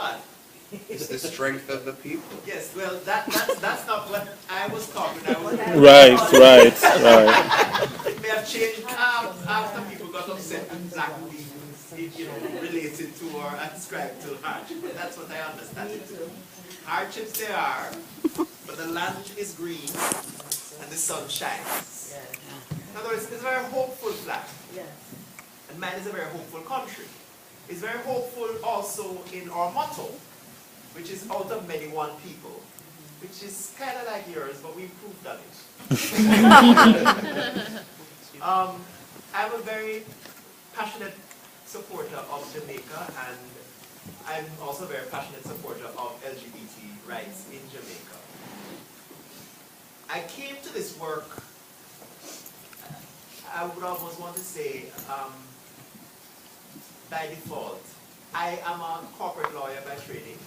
What? It's the strength of the people. Yes, well, that's not what I was talking about. Right. It may have changed after people got upset with black being, related to or ascribed to hardship. But that's what I understand it to be. Hardships there are, but the land is green and the sun shines. In other words, it's a very hopeful flag. And mine is a very hopeful country. It's very hopeful also in our motto, which is out of many one people, which is kind of like yours, but we improved on it. I'm a very passionate supporter of Jamaica, and I'm also a very passionate supporter of LGBT rights in Jamaica. I came to this work, I would almost want to say, by default. I am a corporate lawyer by training.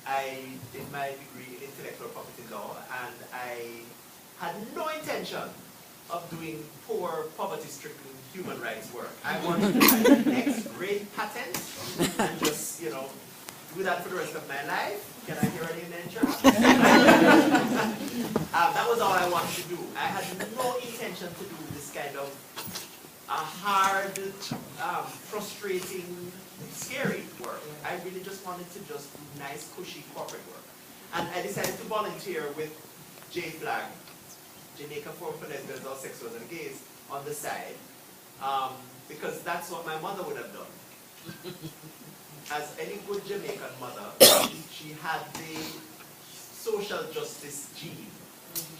I did my degree in intellectual property law, and I had no intention of doing poor, poverty-stricken human rights work. I wanted to find the next great patent and just, do that for the rest of my life. Can I hear any mention? That was all I wanted to do. I had no intention to do this kind of hard, frustrating, scary work. I really just wanted to just do nice, cushy corporate work. And I decided to volunteer with JFLAG, Jamaica Forum for Lesbians, Bisexuals, and Gays, on the side, because that's what my mother would have done. As any good Jamaican mother, she had the social justice gene.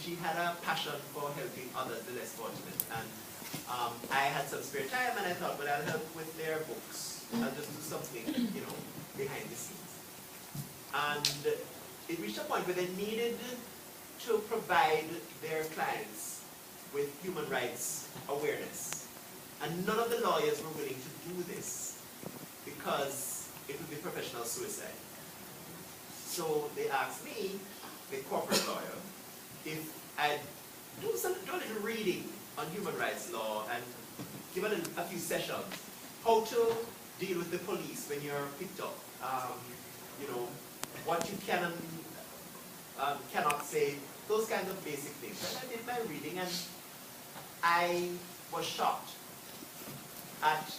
She had a passion for helping others, the less fortunate. And I had some spare time, and I thought, well, I'll help with their books. I'll just do something, behind the scenes. And it reached a point where they needed to provide their clients with human rights awareness. And none of the lawyers were willing to do this because it would be professional suicide. So they asked me, the corporate lawyer, if I'd do a little reading on human rights law and give a few sessions. How to deal with the police when you're picked up. What you can and cannot say, those kinds of basic things. And I did my reading, and I was shocked at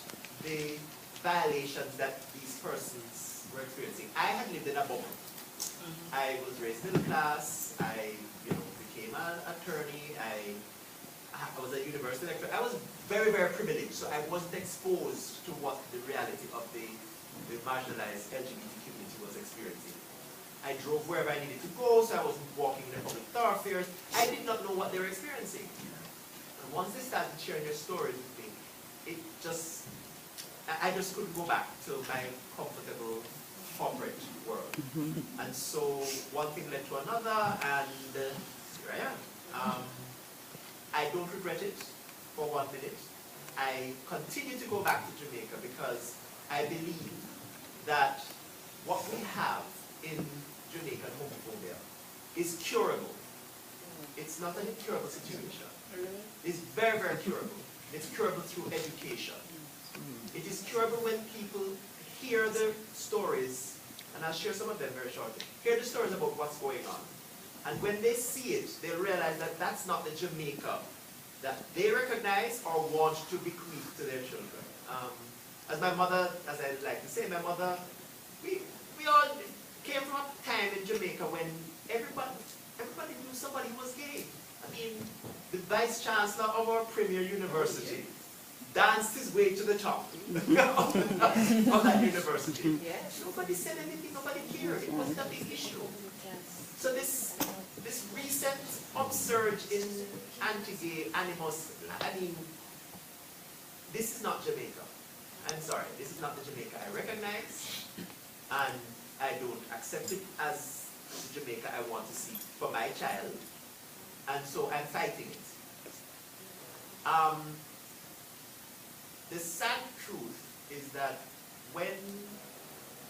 the violations that these persons were experiencing. I had lived in a bubble. I was raised middle class. I became an attorney. I was a university lecturer. I was very, very privileged, so I wasn't exposed to what the reality of the marginalized LGBT community was experiencing. I drove wherever I needed to go, so I wasn't walking in the public thoroughfares. I did not know what they were experiencing. And once they started sharing their stories with me, I just couldn't go back to my comfortable corporate world. And so one thing led to another, and here I am. I don't regret it for 1 minute. I continue to go back to Jamaica because I believe that what we have in Jamaican homophobia is curable. It's not an incurable situation. It's very, very curable. It's curable through education. It is curable when people hear the stories, and I'll share some of them very shortly, hear the stories about what's going on. And when they see it, they'll realize that that's not the Jamaica that they recognize or want to bequeath to their children. As my mother, as I like to say, my mother, we all came from a time in Jamaica when everybody knew somebody who was gay. I mean, the vice chancellor of our premier university danced his way to the top of that university. Nobody said anything, nobody cared. It wasn't a big issue. So this recent upsurge in anti-gay animus, this is not Jamaica. I'm sorry, this is not the Jamaica I recognize, and I don't accept it as the Jamaica I want to see for my child, and so I'm fighting it. The sad truth is that when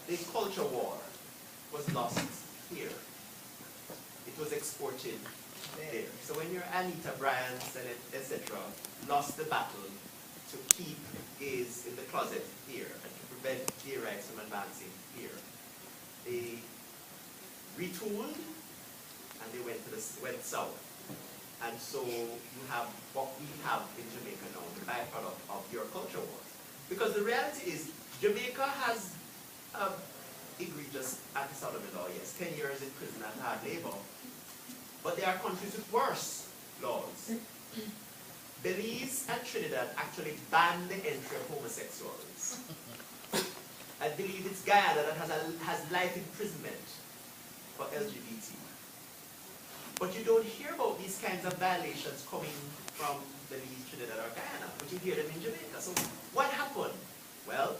the culture war was lost here, it was exported there. So when your Anita Bryants and etc. lost the battle to keep gays in the closet here and to prevent gay rights from advancing here, retooled, and they went south. And so you have what we have in Jamaica now, the byproduct of your culture wars. Because the reality is, Jamaica has egregious anti-sodomy law, yes, 10 years in prison and hard labor. But there are countries with worse laws. Belize and Trinidad actually ban the entry of homosexuals. I believe it's Guyana that has life imprisonment for LGBT. But you don't hear about these kinds of violations coming from Belize, Trinidad, or Guyana, but you hear them in Jamaica. So what happened? Well,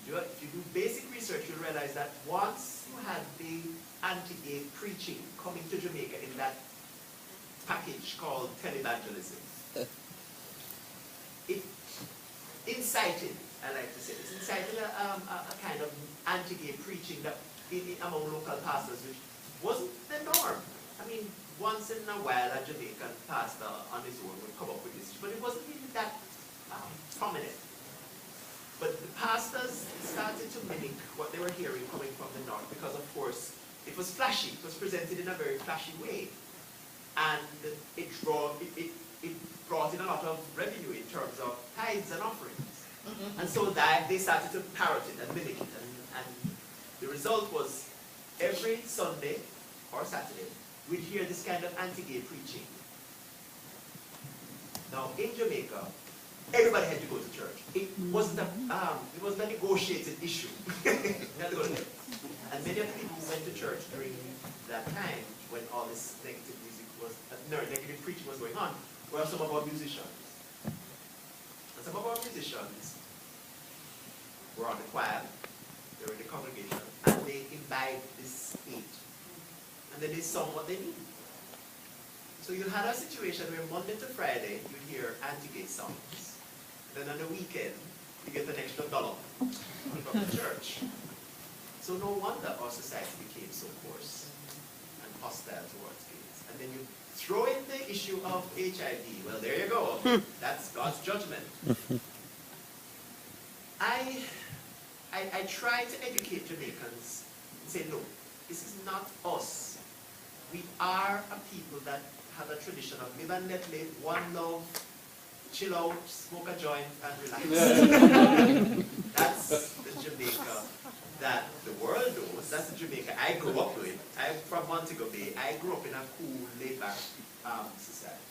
if you do basic research, you'll realize that once you had the anti-gay preaching coming to Jamaica in that package called televangelism, it incited, I like to say this, incited a kind of anti-gay preaching that among local pastors, which wasn't the norm. I mean, once in a while a Jamaican pastor on his own would come up with this, but it wasn't really that prominent. But the pastors started to mimic what they were hearing coming from the north because, of course, it was flashy. It was presented in a very flashy way. And it brought in a lot of revenue in terms of tithes and offerings. And so they started to parrot it and mimic it. And the result was every Sunday or Saturday, we'd hear this kind of anti-gay preaching. Now, in Jamaica, everybody had to go to church. It wasn't a negotiated issue. And many of the people who went to church during that time, when all this negative music was, negative preaching was going on, were some of our musicians. And some of our musicians were on the choir, they were in the congregation, and they imbibed this hate. And then they sung what they knew. So you had a situation where Monday to Friday, you hear anti-gay songs. Then on the weekend, you get an extra $1 from the church. So no wonder our society became so coarse and hostile towards gays. And then you throw in the issue of HIV. Well, there you go. That's God's judgment. I try to educate Jamaicans and say, look, this is not us. We are a people that have a tradition of live and let live, one love, chill out, smoke a joint, and relax. That's the Jamaica that the world knows. That's the Jamaica I grew up with. I'm from Montego Bay. I grew up in a cool, laid-back society.